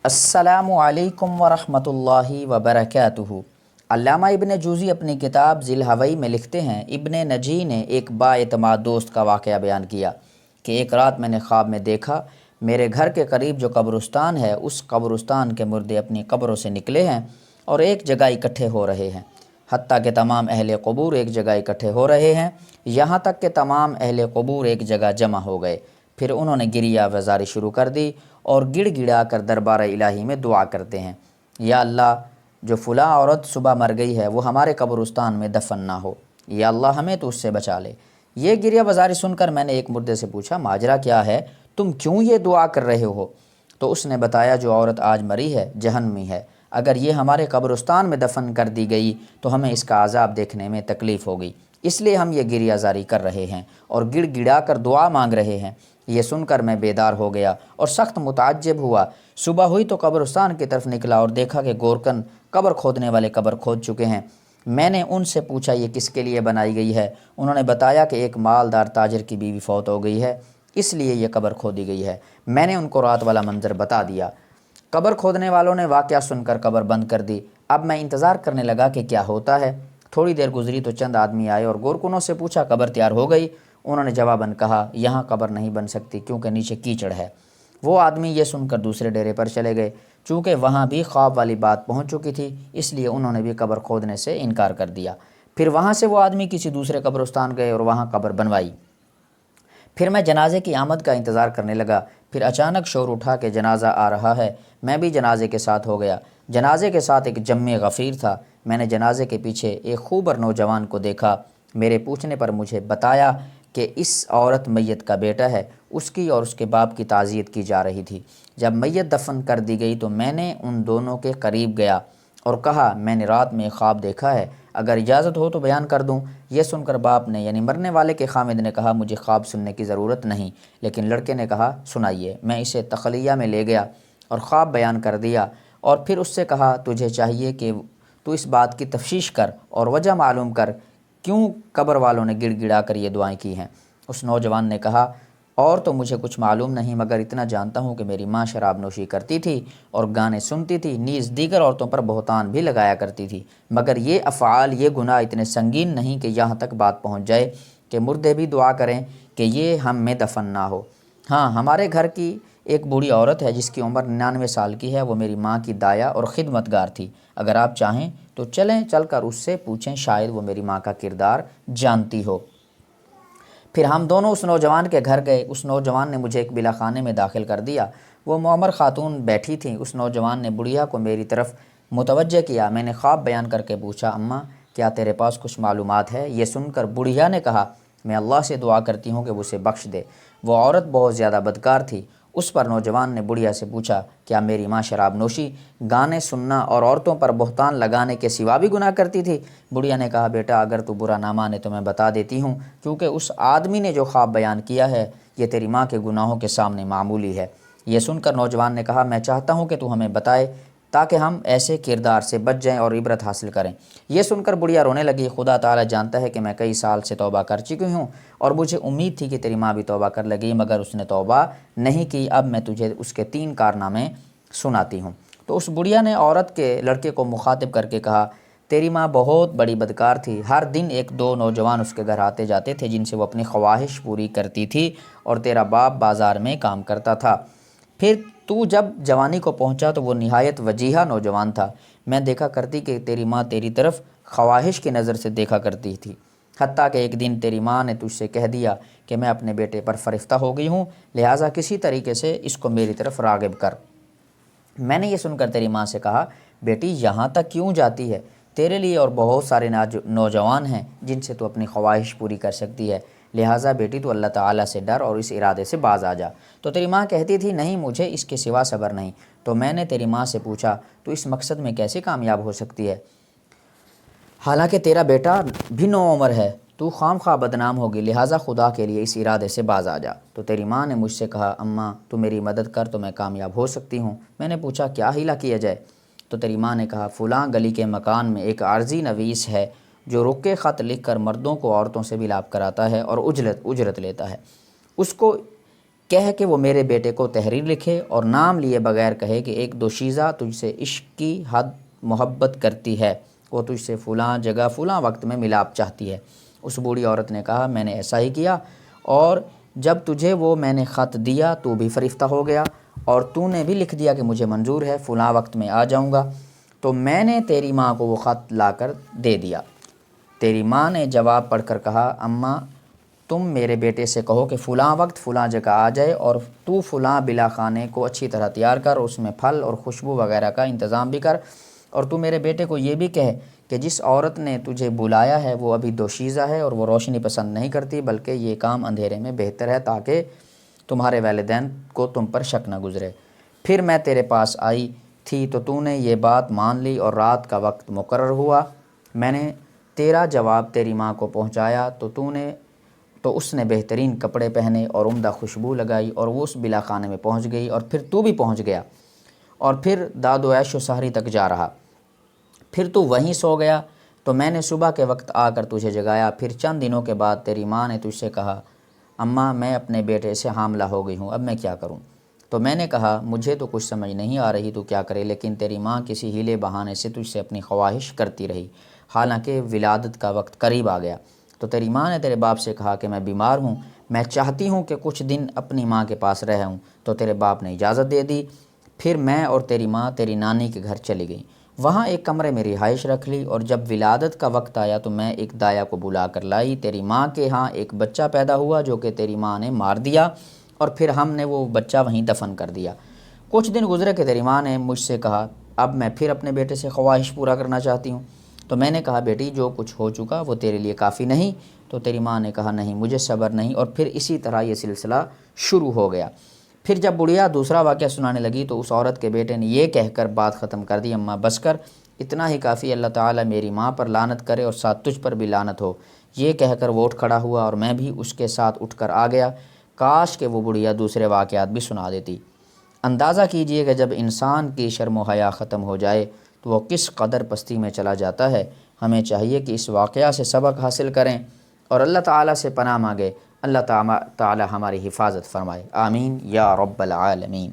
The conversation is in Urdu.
السلام علیکم ورحمۃ اللہ وبرکاتہ۔ علامہ ابن جوزی اپنی کتاب ذی الحوی میں لکھتے ہیں، ابن نجی نے ایک با اعتماد دوست کا واقعہ بیان کیا کہ ایک رات میں نے خواب میں دیکھا میرے گھر کے قریب جو قبرستان ہے اس قبرستان کے مردے اپنی قبروں سے نکلے ہیں اور ایک جگہ اکٹھے ہو رہے ہیں، حتیٰ کہ تمام اہل قبور ایک جگہ اکٹھے ہو رہے ہیں، یہاں تک کہ تمام اہل قبور ایک جگہ جمع ہو گئے۔ پھر انہوں نے گریہ وزاری شروع کر دی اور گڑ گڑا کر دربار الہی میں دعا کرتے ہیں، یا اللہ جو فلاں عورت صبح مر گئی ہے وہ ہمارے قبرستان میں دفن نہ ہو، یا اللہ ہمیں تو اس سے بچا لے۔ یہ گریہ وزاری سن کر میں نے ایک مردے سے پوچھا، ماجرا کیا ہے، تم کیوں یہ دعا کر رہے ہو؟ تو اس نے بتایا، جو عورت آج مری ہے جہنمی ہے، اگر یہ ہمارے قبرستان میں دفن کر دی گئی تو ہمیں اس کا عذاب دیکھنے میں تکلیف ہوگی، اس لیے ہم یہ گریہ زاری کر رہے ہیں اور گڑ گڑا کر دعا مانگ رہے ہیں۔ یہ سن کر میں بیدار ہو گیا اور سخت متعجب ہوا۔ صبح ہوئی تو قبرستان کی طرف نکلا اور دیکھا کہ گورکن قبر کھودنے والے قبر کھود چکے ہیں۔ میں نے ان سے پوچھا یہ کس کے لیے بنائی گئی ہے؟ انہوں نے بتایا کہ ایک مالدار تاجر کی بیوی فوت ہو گئی ہے، اس لیے یہ قبر کھودی گئی ہے۔ میں نے ان کو رات والا منظر بتا دیا۔ قبر کھودنے والوں نے واقعہ سن کر قبر بند کر دی۔ اب میں انتظار کرنے لگا کہ کیا ہوتا ہے۔ تھوڑی دیر گزری تو چند آدمی آئے اور گورکنوں سے پوچھا، قبر تیار ہو گئی؟ انہوں نے جواباً کہا، یہاں قبر نہیں بن سکتی کیونکہ نیچے کیچڑ ہے۔ وہ آدمی یہ سن کر دوسرے ڈیرے پر چلے گئے۔ چونکہ وہاں بھی خواب والی بات پہنچ چکی تھی اس لیے انہوں نے بھی قبر کھودنے سے انکار کر دیا۔ پھر وہاں سے وہ آدمی کسی دوسرے قبرستان گئے اور وہاں قبر بنوائی۔ پھر میں جنازے کی آمد کا انتظار کرنے لگا۔ پھر اچانک شور اٹھا کہ جنازہ آ رہا ہے۔ میں بھی جنازے کے ساتھ ہو گیا۔ جنازے کے ساتھ ایک جم غفیر تھا۔ میں نے جنازے کے پیچھے ایک خوبر نوجوان کو دیکھا۔ میرے پوچھنے پر مجھے بتایا کہ اس عورت میت کا بیٹا ہے، اس کی اور اس کے باپ کی تعزیت کی جا رہی تھی۔ جب میت دفن کر دی گئی تو میں نے ان دونوں کے قریب گیا اور کہا، میں نے رات میں خواب دیکھا ہے، اگر اجازت ہو تو بیان کر دوں۔ یہ سن کر باپ نے یعنی مرنے والے کے خامد نے کہا، مجھے خواب سننے کی ضرورت نہیں، لیکن لڑکے نے کہا، سنائیے۔ میں اسے تخلیہ میں لے گیا اور خواب بیان کر دیا اور پھر اس سے کہا، تجھے چاہیے کہ تو اس بات کی تفتیش کر اور وجہ معلوم کر کیوں قبر والوں نے گڑ گڑا کر یہ دعائیں کی ہیں۔ اس نوجوان نے کہا، اور تو مجھے کچھ معلوم نہیں، مگر اتنا جانتا ہوں کہ میری ماں شراب نوشی کرتی تھی اور گانے سنتی تھی، نیز دیگر عورتوں پر بہتان بھی لگایا کرتی تھی، مگر یہ افعال، یہ گناہ اتنے سنگین نہیں کہ یہاں تک بات پہنچ جائے کہ مردے بھی دعا کریں کہ یہ ہم میں دفن نہ ہو۔ ہاں، ہمارے گھر کی ایک بوڑھی عورت ہے جس کی عمر 99 سال کی ہے، وہ میری ماں کی دایا اور خدمتگار تھی۔ اگر آپ چاہیں تو چلیں، چل کر اس سے پوچھیں، شاید وہ میری ماں کا کردار جانتی ہو۔ پھر ہم دونوں اس نوجوان کے گھر گئے۔ اس نوجوان نے مجھے ایک بلا خانے میں داخل کر دیا۔ وہ معمر خاتون بیٹھی تھیں۔ اس نوجوان نے بڑھیا کو میری طرف متوجہ کیا۔ میں نے خواب بیان کر کے پوچھا، اماں کیا تیرے پاس کچھ معلومات ہے؟ یہ سن کر بڑھیا نے کہا، میں اللہ سے دعا کرتی ہوں کہ وہ اسے بخش دے، وہ عورت بہت زیادہ بدکار تھی۔ اس پر نوجوان نے بڑھیا سے پوچھا، کیا میری ماں شراب نوشی، گانے سننا اور عورتوں پر بہتان لگانے کے سوا بھی گناہ کرتی تھی؟ بڑھیا نے کہا، بیٹا اگر تو برا نہ مانے تو میں بتا دیتی ہوں، کیونکہ اس آدمی نے جو خواب بیان کیا ہے یہ تیری ماں کے گناہوں کے سامنے معمولی ہے۔ یہ سن کر نوجوان نے کہا، میں چاہتا ہوں کہ تو ہمیں بتائے تاکہ ہم ایسے کردار سے بچ جائیں اور عبرت حاصل کریں۔ یہ سن کر بڑھیا رونے لگی، خدا تعالیٰ جانتا ہے کہ میں کئی سال سے توبہ کر چکی ہوں اور مجھے امید تھی کہ تیری ماں بھی توبہ کر لگی، مگر اس نے توبہ نہیں کی۔ اب میں تجھے اس کے 3 کارنامے سناتی ہوں۔ تو اس بڑھیا نے عورت کے لڑکے کو مخاطب کر کے کہا، تیری ماں بہت بڑی بدکار تھی، ہر دن 1-2 نوجوان اس کے گھر آتے جاتے تھے جن سے وہ اپنی خواہش پوری کرتی تھی، اور تیرا باپ بازار میں کام کرتا تھا۔ پھر تو جب جوانی کو پہنچا تو وہ نہایت وجیحہ نوجوان تھا۔ میں دیکھا کرتی کہ تیری ماں تیری طرف خواہش کی نظر سے دیکھا کرتی تھی، حتیٰ کہ ایک دن تیری ماں نے تجھ سے کہہ دیا کہ میں اپنے بیٹے پر فرفتہ ہو گئی ہوں، لہٰذا کسی طریقے سے اس کو میری طرف راغب کر۔ میں نے یہ سن کر تیری ماں سے کہا، بیٹی یہاں تک کیوں جاتی ہے؟ تیرے لیے اور بہت سارے نوجوان ہیں جن سے تو اپنی خواہش پوری کر سکتی ہے، لہٰذا بیٹی تو اللہ تعالیٰ سے ڈر اور اس ارادے سے باز آ جا۔ تو تیری ماں کہتی تھی، نہیں مجھے اس کے سوا صبر نہیں۔ تو میں نے تیری ماں سے پوچھا، تو اس مقصد میں کیسے کامیاب ہو سکتی ہے؟ حالانکہ تیرا بیٹا بھی نوعمر ہے، تو خام خواہ بدنام ہوگی، لہٰذا خدا کے لیے اس ارادے سے باز آ جا۔ تو تیری ماں نے مجھ سے کہا، اماں تو میری مدد کر تو میں کامیاب ہو سکتی ہوں۔ میں نے پوچھا، کیا ہیلا کیا جائے؟ تو تیری ماں نے کہا، فلاں گلی کے مکان میں ایک عارضی نویس ہے جو رکے خط لکھ کر مردوں کو عورتوں سے ملاپ کراتا ہے اور اجرت لیتا ہے۔ اس کو کہہ کہ وہ میرے بیٹے کو تحریر لکھے اور نام لیے بغیر کہے کہ ایک دوشیزہ تجھ سے عشق کی حد محبت کرتی ہے، وہ تجھ سے فلاں جگہ فلاں وقت میں ملاپ چاہتی ہے۔ اس بوڑھی عورت نے کہا میں نے ایسا ہی کیا، اور جب تجھے وہ میں نے خط دیا تو بھی فرفتہ ہو گیا، اور تو نے بھی لکھ دیا کہ مجھے منظور ہے، فلاں وقت میں آ جاؤں گا۔ تو میں نے تیری ماں کو وہ خط لا کر دے دیا۔ تیری ماں نے جواب پڑھ کر کہا اماں تم میرے بیٹے سے کہو کہ فلاں وقت فلاں جگہ آ جائے، اور تو فلاں بلا خانے کو اچھی طرح تیار کر، اس میں پھل اور خوشبو وغیرہ کا انتظام بھی کر، اور تو میرے بیٹے کو یہ بھی کہے کہ جس عورت نے تجھے بلایا ہے وہ ابھی دوشیزہ ہے اور وہ روشنی پسند نہیں کرتی، بلکہ یہ کام اندھیرے میں بہتر ہے تاکہ تمہارے والدین کو تم پر شک نہ گزرے۔ پھر میں تیرے پاس آئی تھی تو نے یہ بات مان لی اور رات کا وقت مقرر ہوا۔ میں نے تیرا جواب تیری ماں کو پہنچایا تو اس نے بہترین کپڑے پہنے اور عمدہ خوشبو لگائی، اور وہ اس بلا خانے میں پہنچ گئی، اور پھر تو بھی پہنچ گیا، اور پھر داد و عیش و سحری تک جا رہا۔ پھر تو وہیں سو گیا تو میں نے صبح کے وقت آ کر تجھے جگایا۔ پھر چند دنوں کے بعد تیری ماں نے تجھ سے کہا اماں میں اپنے بیٹے سے حاملہ ہو گئی ہوں، اب میں کیا کروں؟ تو میں نے کہا مجھے تو کچھ سمجھ نہیں آ رہی تو کیا کرے، لیکن تیری ماں کسی ہیلے بہانے سے تجھ سے اپنی خواہش کرتی رہی، حالانکہ ولادت کا وقت قریب آ گیا۔ تو تیری ماں نے تیرے باپ سے کہا کہ میں بیمار ہوں، میں چاہتی ہوں کہ کچھ دن اپنی ماں کے پاس رہوں، تو تیرے باپ نے اجازت دے دی۔ پھر میں اور تیری ماں تیری نانی کے گھر چلی گئیں، وہاں ایک کمرے میں رہائش رکھ لی، اور جب ولادت کا وقت آیا تو میں ایک دایا کو بلا کر لائی۔ تیری ماں کے ہاں ایک بچہ پیدا ہوا جو کہ تیری ماں نے مار دیا، اور پھر ہم نے وہ بچہ وہیں دفن کر دیا۔ کچھ دن گزرے کہ تیری ماں نے مجھ سے کہا اب میں پھر اپنے بیٹے سے خواہش پورا کرنا چاہتی ہوں۔ تو میں نے کہا بیٹی جو کچھ ہو چکا وہ تیرے لیے کافی نہیں؟ تو تیری ماں نے کہا نہیں مجھے صبر نہیں، اور پھر اسی طرح یہ سلسلہ شروع ہو گیا۔ پھر جب بڑھیا دوسرا واقعہ سنانے لگی تو اس عورت کے بیٹے نے یہ کہہ کر بات ختم کر دی اماں بس کر، اتنا ہی کافی، اللہ تعالیٰ میری ماں پر لعنت کرے اور ساتھ تجھ پر بھی لعنت ہو۔ یہ کہہ کر وہ اٹھ کھڑا ہوا اور میں بھی اس کے ساتھ اٹھ کر آ گیا۔ کاش کہ وہ بڑھیا دوسرے واقعات بھی سنا دیتی۔ اندازہ کیجئے کہ جب انسان کی شرم و حیا ختم ہو جائے تو وہ کس قدر پستی میں چلا جاتا ہے۔ ہمیں چاہیے کہ اس واقعہ سے سبق حاصل کریں اور اللہ تعالیٰ سے پناہ مانگے، اللہ تعالیٰ ہماری حفاظت فرمائے، آمین یا رب العالمین۔